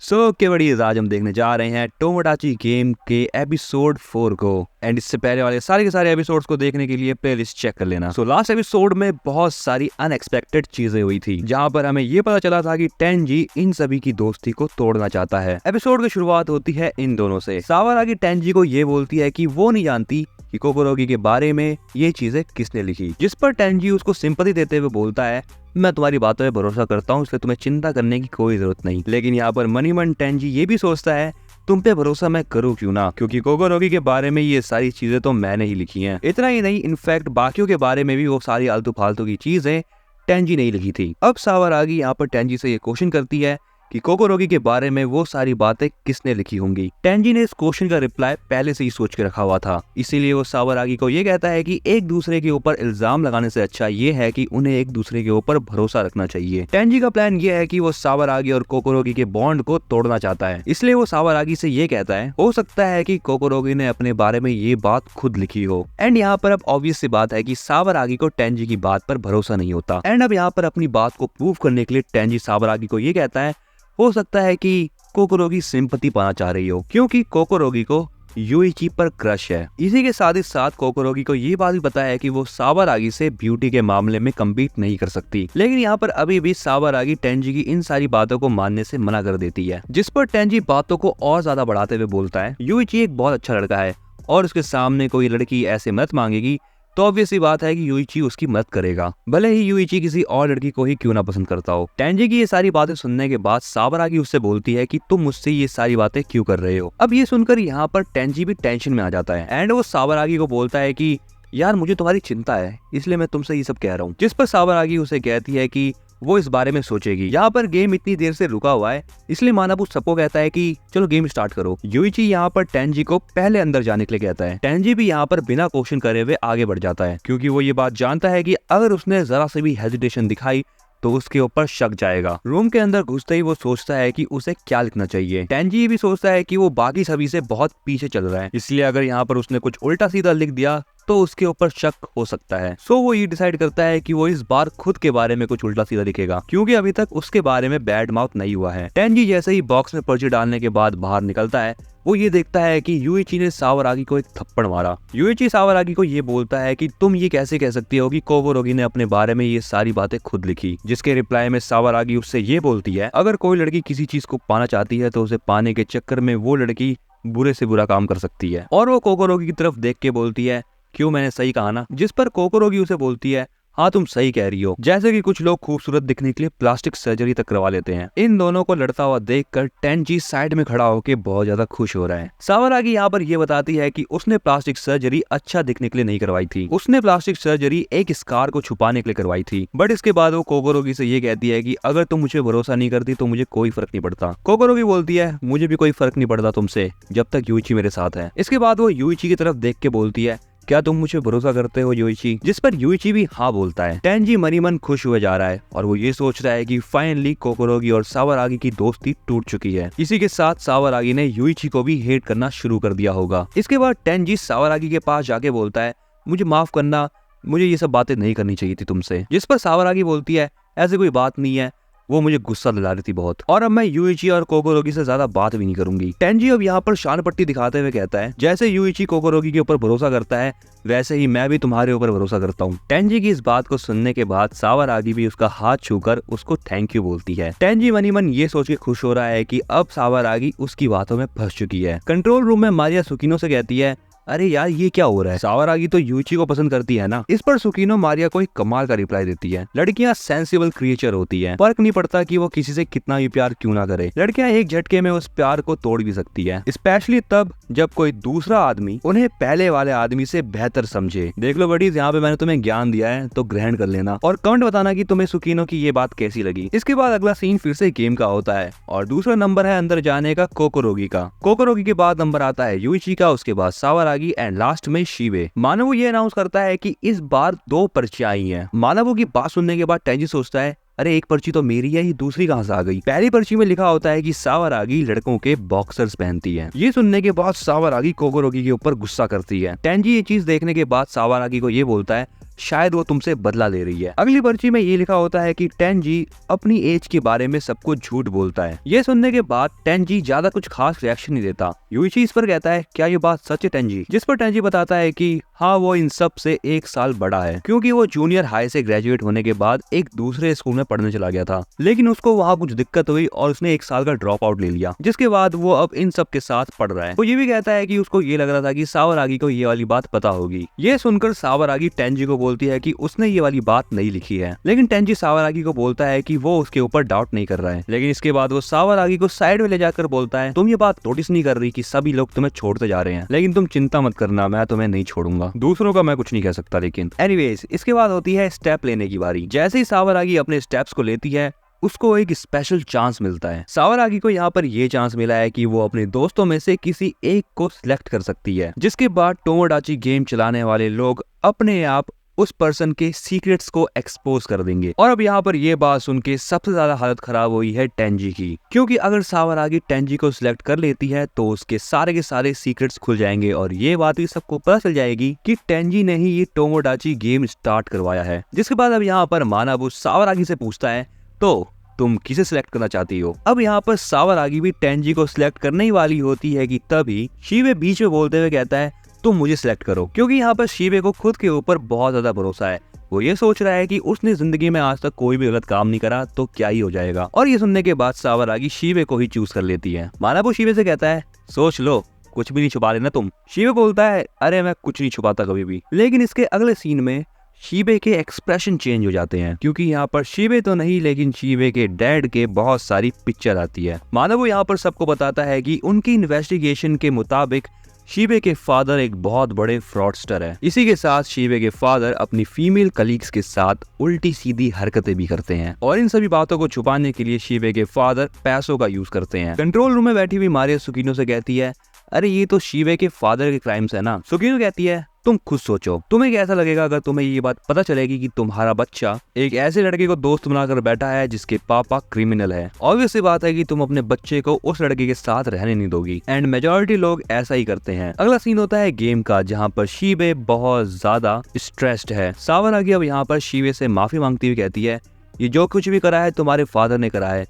सो के बड़ी आज हम देखने जा रहे हैं टोमोडाची गेम के एपिसोड 4 को। एंड इससे पहले वाले सारे के सारे एपिसोड्स को देखने के लिए प्लेलिस्ट चेक कर लेना। सो लास्ट एपिसोड में बहुत सारी अनएक्सपेक्टेड चीजें हुई थी, जहां पर हमें ये पता चला था कि टेंजी इन सभी की दोस्ती को तोड़ना चाहता है। एपिसोड की शुरुआत होती है इन दोनों से। सावारागी टेंजी को ये बोलती है कि वो नहीं जानती कि कोकोरोगी के बारे में ये चीजें किसने लिखी, जिस पर टेंजी उसको सिंपैथी देते हुए बोलता है मैं तुम्हारी बातों पे भरोसा करता हूँ, इसलिए तुम्हें चिंता करने की कोई जरूरत नहीं। लेकिन यहाँ पर मनी मन टेंजी ये भी सोचता है तुम पे भरोसा मैं करूँ क्यों ना, क्योंकि कोकोरोगी के बारे में ये सारी चीजें तो मैंने ही लिखी हैं। इतना ही नहीं, इनफैक्ट बाकियों के बारे में भी वो सारी आलतू फालतू की चीजें टेंजी नहीं लिखी थी। अब सावारागी यहाँ पर टेंजी से ये क्वेश्चन करती है कि कोकोरोगी के बारे में वो सारी बातें किसने लिखी होंगी। टेंजी ने इस क्वेश्चन का रिप्लाई पहले से ही सोच के रखा हुआ था, इसीलिए वो सावारागी को ये कहता है कि एक दूसरे के ऊपर इल्जाम लगाने से अच्छा ये है कि उन्हें एक दूसरे के ऊपर भरोसा रखना चाहिए। टेंजी का प्लान ये है कि वो सावारागी और कोकोरोगी के बॉन्ड को तोड़ना चाहता है, इसलिए वो सावारागी से ये कहता है हो सकता है कि कोकोरोगी ने अपने बारे में ये बात खुद लिखी हो। एंड यहाँ पर अब ऑब्वियस सी बात है कि सावारागी को टेंजी की बात पर भरोसा नहीं होता। एंड अब यहाँ पर अपनी बात को प्रूव करने के लिए टेंजी सावारागी को ये कहता है हो सकता है कि कोकोरोगी सिंपैथी पाना चाह रही हो, क्योंकि कोकोरोगी को यूइची पर क्रश है। इसी के साथ ही साथ कोकोरोगी को ये बात भी पता है कि वो सावारागी से ब्यूटी के मामले में कम्पीट नहीं कर सकती। लेकिन यहाँ पर अभी भी सावारागी टेंजी की इन सारी बातों को मानने से मना कर देती है, जिस पर टेंजी बातों को और ज्यादा बढ़ाते हुए बोलता है यूइची एक बहुत अच्छा लड़का है और उसके सामने कोई लड़की ऐसे मदद मांगेगी तो ऑब्वियस सी बात है कि यूइची उसकी मदद करेगा, भले ही यूइची किसी और लड़की को ही क्यों ना पसंद करता हो। टेंजी की ये सारी बातें सुनने के बाद सावारागी उससे बोलती है कि तुम मुझसे ये सारी बातें क्यों कर रहे हो। अब ये सुनकर यहाँ पर टेंजी भी टेंशन में आ जाता है एंड वो सावारागी को बोलता है कि यार मुझे तुम्हारी चिंता है, इसलिए मैं तुमसे ये सब कह रहा हूँ। जिस पर सावारागी उसे कहती है कि वो इस बारे में सोचेगी। यहाँ पर गेम इतनी देर से रुका हुआ है, इसलिए मानाबू सबको कहता है कि चलो गेम स्टार्ट करो। यूइची यहाँ पर टेंजी को पहले अंदर जाने के लिए कहता है। टेंजी भी यहाँ पर बिना क्वेश्चन करे हुए आगे बढ़ जाता है, क्योंकि वो ये बात जानता है कि अगर उसने जरा से भी हेजिटेशन दिखाई तो उसके ऊपर शक जाएगा। रूम के अंदर घुसते ही वो सोचता है कि उसे क्या लिखना चाहिए। टेंजी ये भी सोचता है कि वो बाकी सभी से बहुत पीछे चल रहा है, इसलिए अगर यहाँ पर उसने कुछ उल्टा सीधा लिख दिया तो उसके ऊपर शक हो सकता है। सो वो ये डिसाइड करता है कि वो इस बार खुद के बारे में कुछ उल्टा सीधा लिखेगा, क्योंकि अभी तक उसके बारे में बैड माउथ नहीं हुआ है। टेंजी जैसे ही बॉक्स में पर्ची डालने के बाद बाहर निकलता है, वो ये देखता है कि यूइची ने सावारागी को एक थप्पड़ मारा। यूइची सावारागी को ये बोलता है कि तुम ये कैसे कह सकती हो कि कोकोरोगी ने अपने बारे में ये सारी बातें खुद लिखी, जिसके रिप्लाई में सावारागी उससे ये बोलती है अगर कोई लड़की किसी चीज को पाना चाहती है तो उसे पाने के चक्कर में वो लड़की बुरे से बुरा काम कर सकती है। और वो कोकोरोगी की तरफ देख के बोलती है क्यों, मैंने सही कहा ना। जिस पर कोकोरोगी उसे बोलती है हाँ तुम सही कह रही हो, जैसे कि कुछ लोग खूबसूरत दिखने के लिए प्लास्टिक सर्जरी तक करवा लेते हैं। इन दोनों को लड़ता हुआ देखकर टेंजी साइड में खड़ा होकर बहुत ज्यादा खुश हो रहा है। सावारागी यहाँ पर ये बताती है कि उसने प्लास्टिक सर्जरी अच्छा दिखने के लिए नहीं करवाई थी, उसने प्लास्टिक सर्जरी एक स्कार को छुपाने के लिए करवाई थी। बट इसके बाद वो कोकोरोगी से ये कहती है कि अगर तुम मुझे भरोसा नहीं करती तो मुझे कोई फर्क नहीं पड़ता। कोकोरोगी बोलती है मुझे भी कोई फर्क नहीं पड़ता तुमसे जब तक यूइची मेरे साथ है। इसके बाद वो यूइची की तरफ देख के बोलती है क्या तुम मुझे भरोसा करते हो यूइची, जिस पर यूइची भी हाँ बोलता है। टेंजी मनी मन खुश हुए जा रहा है और वो ये सोच रहा है कि फाइनली कोकोरोगी और सावारागी की दोस्ती टूट चुकी है। इसी के साथ सावारागी ने यूइची को भी हेट करना शुरू कर दिया होगा। इसके बाद टेंजी सावारागी के पास जाके बोलता है मुझे माफ करना, मुझे ये सब बातें नहीं करनी चाहिए थी तुमसे। जिस पर सावारागी बोलती है ऐसी कोई बात नहीं है, वो मुझे गुस्सा दिला रही थी बहुत, और अब मैं यूइची और कोकोरोगी से ज्यादा बात भी नहीं करूंगी। टेंजी अब यहाँ पर शान पट्टी दिखाते हुए कहता है जैसे यूइची कोकोरोगी के ऊपर भरोसा करता है वैसे ही मैं भी तुम्हारे ऊपर भरोसा करता हूँ। टेंजी की इस बात को सुनने के बाद सावारागी भी उसका हाथ छूकर उसको थैंक यू बोलती है। टेंजी मनी मन ये सोच के खुश हो रहा है कि अब सावारागी उसकी बातों में फंस चुकी है। कंट्रोल रूम में मारिया सुकीनो से कहती है अरे यार ये क्या हो रहा है, सावारागी तो यूइची को पसंद करती है ना। इस पर सुकीनो मारिया को एक कमाल का रिप्लाई देती है लड़कियां सेंसिबल क्रिएचर होती हैं, फर्क नहीं पड़ता कि वो किसी से कितना भी प्यार क्यों ना करे, लड़कियां एक झटके में उस प्यार को तोड़ भी सकती है, स्पेशली तब जब कोई दूसरा आदमी उन्हें पहले वाले आदमी से बेहतर समझे। देख लो बडीज, यहाँ पे मैंने तुम्हें ज्ञान दिया है तो ग्रहण कर लेना और कमेंट बताना कि तुम्हें सुकीनो की ये बात कैसी लगी। इसके बाद अगला सीन फिर से गेम का होता है और दूसरा नंबर है अंदर जाने का कोकोरोगी का। कोकोरोगी के बाद नंबर आता है यूइची का, उसके बाद सावारागी एंड लास्ट में शिबे। मानवो ये अनाउंस करता है कि इस बार 2 पर्चियां आई हैं। मानवो की बात सुनने के बाद टेंजी सोचता है अरे एक पर्ची तो मेरी है, ही दूसरी कहां से आ गई। पहली पर्ची में लिखा होता है कि सावारागी लड़कों के बॉक्सर्स पहनती है। ये सुनने के बाद सावारागी कोकोरोगी के ऊपर गुस्सा करती है। टेंजी ये चीज देखने के बाद सावारागी को ये बोलता है शायद वो तुमसे बदला ले रही है। अगली पर्ची में ये लिखा होता है कि टेंजी अपनी एज के बारे में सबको झूठ बोलता है। ये सुनने के बाद टेंजी ज्यादा कुछ खास रिएक्शन नहीं देता। यूइची इस पर कहता है क्या ये बात सच है टेंजी, जिस पर टेंजी बताता है कि हाँ वो इन सब से 1 साल बड़ा है, क्योंकि वो जूनियर हाई से ग्रेजुएट होने के बाद एक दूसरे स्कूल में पढ़ने चला गया था, लेकिन उसको वहाँ कुछ दिक्कत हुई और उसने 1 साल का ड्रॉप आउट ले लिया, जिसके बाद वो अब इन सब के साथ पढ़ रहा है। वो ये भी कहता है कि उसको ये लग रहा था कि सावरागी को ये वाली बात पता होगी। ये सुनकर सावरागी टेंजी को बोलती है कि उसने ये वाली बात नहीं लिखी है, लेकिन टेंजी सावरागी को बोलता है कि वो उसके ऊपर डाउट नहीं कर रहा है। लेकिन इसके बाद वो सावरागी को साइड में ले जाकर बोलता है तुम ये बात नोटिस नहीं कर रही कि सभी लोग तुम्हें छोड़ते जा रहे हैं, लेकिन तुम चिंता मत करना, मैं तुम्हें नहीं छोड़ूंगा। दूसरों का मैं कुछ नहीं कह सकता, लेकिन एनीवेज इसके बाद होती है स्टेप लेने की बारी। जैसे ही सावरागी अपने स्टेप्स को लेती है उसको एक स्पेशल चांस मिलता है। सावरागी को यहाँ पर ये चांस मिला है कि वो अपने दोस्तों में से किसी एक को सिलेक्ट कर सकती है, जिसके बाद टोमोडाची गेम चलाने वाले लोग अपने आप उस पर्सन के सीक्रेट्स को एक्सपोज कर देंगे। और अब यहाँ पर ये बात सुन के सबसे ज्यादा हालत खराब हुई है टेंजी की, क्योंकि अगर सावरागी टेंजी को सिलेक्ट कर लेती है तो उसके सारे के सारे सीक्रेट्स खुल जाएंगे और ये बात भी सबको पता चल जाएगी कि टेंजी ने ही ये टोमोडाची गेम स्टार्ट करवाया है। जिसके बाद अब यहाँ पर मानाबू सावरागी से पूछता है तो तुम किसे सिलेक्ट करना चाहती हो। अब यहाँ पर सावरागी भी टेंजी को सिलेक्ट करने ही वाली होती है कि तभी शीबे बीच में बोलते हुए कहता है तुम मुझे सिलेक्ट करो, क्योंकि यहाँ पर शीबे को खुद के ऊपर बहुत ज्यादा भरोसा है। वो ये सोच रहा है कि उसने जिंदगी में आज तक कोई भी गलत काम नहीं करा तो क्या ही हो जाएगा। और ये सुनने के बाद सावरागी शीबे को ही चूज कर लेती है। मानाबू शीबे से कहता है सोच लो, कुछ भी नहीं छुपा लेना तुम। शीबे बोलता है अरे मैं कुछ नहीं छुपाता कभी भी। लेकिन इसके अगले सीन में शीबे के एक्सप्रेशन चेंज हो जाते हैं, क्योंकि यहाँ पर शीबे तो नहीं लेकिन शीबे के डैड के बहुत सारी पिक्चर आती है। मानव यहाँ पर सबको बताता है कि उनकी इन्वेस्टिगेशन के मुताबिक शीबे के फादर एक बहुत बड़े फ्रॉडस्टर है। इसी के साथ शीबे के फादर अपनी फीमेल कलीग्स के साथ उल्टी सीधी हरकतें भी करते हैं, और इन सभी बातों को छुपाने के लिए शीबे के फादर पैसों का यूज करते हैं। कंट्रोल रूम में बैठी हुई मारिया सुकीनो से कहती है अरे ये तो शीबे के फादर के क्राइम्स है ना। सुकीनो कहती है तुम खुद सोचो, तुम्हें कैसा लगेगा अगर तुम्हें ये बात पता चलेगी कि तुम्हारा बच्चा एक ऐसे लड़के को दोस्त बनाकर बैठा है जिसके पापा क्रिमिनल है। ऑब्वियस सी बात है कि तुम अपने बच्चे को उस लड़के के साथ रहने नहीं दोगी, एंड मेजॉरिटी लोग ऐसा ही करते हैं। अगला सीन होता है गेम का, जहाँ पर शीबे बहुत ज्यादा स्ट्रेस्ड है। सावरागी अब यहाँ पर शीबे से माफी मांगती हुई कहती है ये जो कुछ भी करा है तुम्हारे फादर ने करा है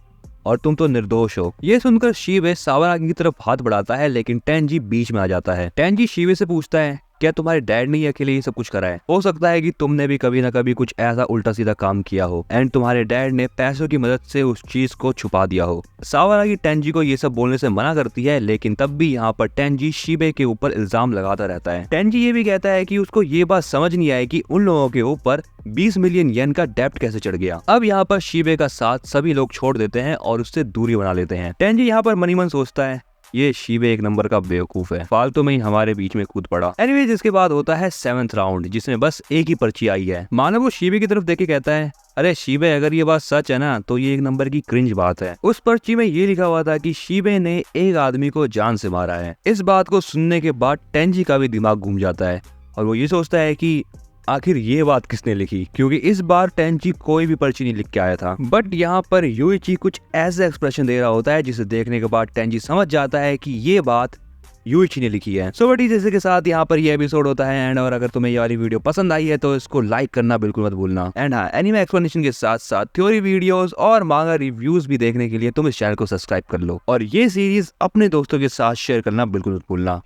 और तुम तो निर्दोष हो। ये सुनकर शीबे सावरागी की तरफ हाथ बढ़ाता है, लेकिन टेंजी बीच में आ जाता है। टेंजी शीबे से पूछता है क्या तुम्हारे डैड ने अकेले ये सब कुछ करा है? हो सकता है कि तुमने भी कभी ना कभी कुछ ऐसा उल्टा सीधा काम किया हो एंड तुम्हारे डैड ने पैसों की मदद से उस चीज को छुपा दिया हो। सावरागी टेंजी को ये सब बोलने से मना करती है, लेकिन तब भी यहाँ पर टेंजी शीबे के ऊपर इल्जाम लगाता रहता है। टेंजी ये भी कहता है कि उसको ये बात समझ नहीं आई कि उन लोगों के ऊपर 20 मिलियन येन का डेप्ट कैसे चढ़ गया। अब यहाँ पर शीबे का साथ सभी लोग छोड़ देते हैं और उससे दूरी बना लेते हैं। टेंजी यहाँ पर मनी मन सोचता है ये शीबे एक नंबर का बेवकूफ है, फालतू में ही हमारे बीच में कूद पड़ा। एनीवेज इसके बाद होता है 7th राउंड, जिसमें बस एक ही पर्ची आई है। मानव वो शीबे की तरफ देख के कहता है अरे शीबे अगर ये बात सच है ना तो ये एक नंबर की क्रिंज बात है। उस पर्ची में ये लिखा हुआ था कि शीबे ने एक आदमी को जान से मारा है। इस बात को सुनने के बाद टेंजी का भी दिमाग घूम जाता है और वो ये सोचता है कि आखिर ये बात किसने लिखी, क्योंकि इस बार टेंजी कोई भी पर्ची नहीं लिख के आया था। बट यहाँ पर यूइची कुछ ऐसा एक्सप्रेशन दे रहा होता है जिसे देखने के बाद टेंजी समझ जाता है कि ये बात यूइची ने लिखी है। सो बट जैसे के साथ यहाँ पर ये एपिसोड होता है एंड और अगर तुम्हें ये वाली वीडियो पसंद आई है तो इसको लाइक करना बिल्कुल मत भूलना। एंड हाँ, एनीमे एक्सप्लेनेशन के साथ साथ थ्योरी वीडियोस और मांगा रिव्यूज भी देखने के लिए तुम इस चैनल को सब्सक्राइब कर लो और ये सीरीज अपने दोस्तों के साथ शेयर करना बिल्कुल मत भूलना।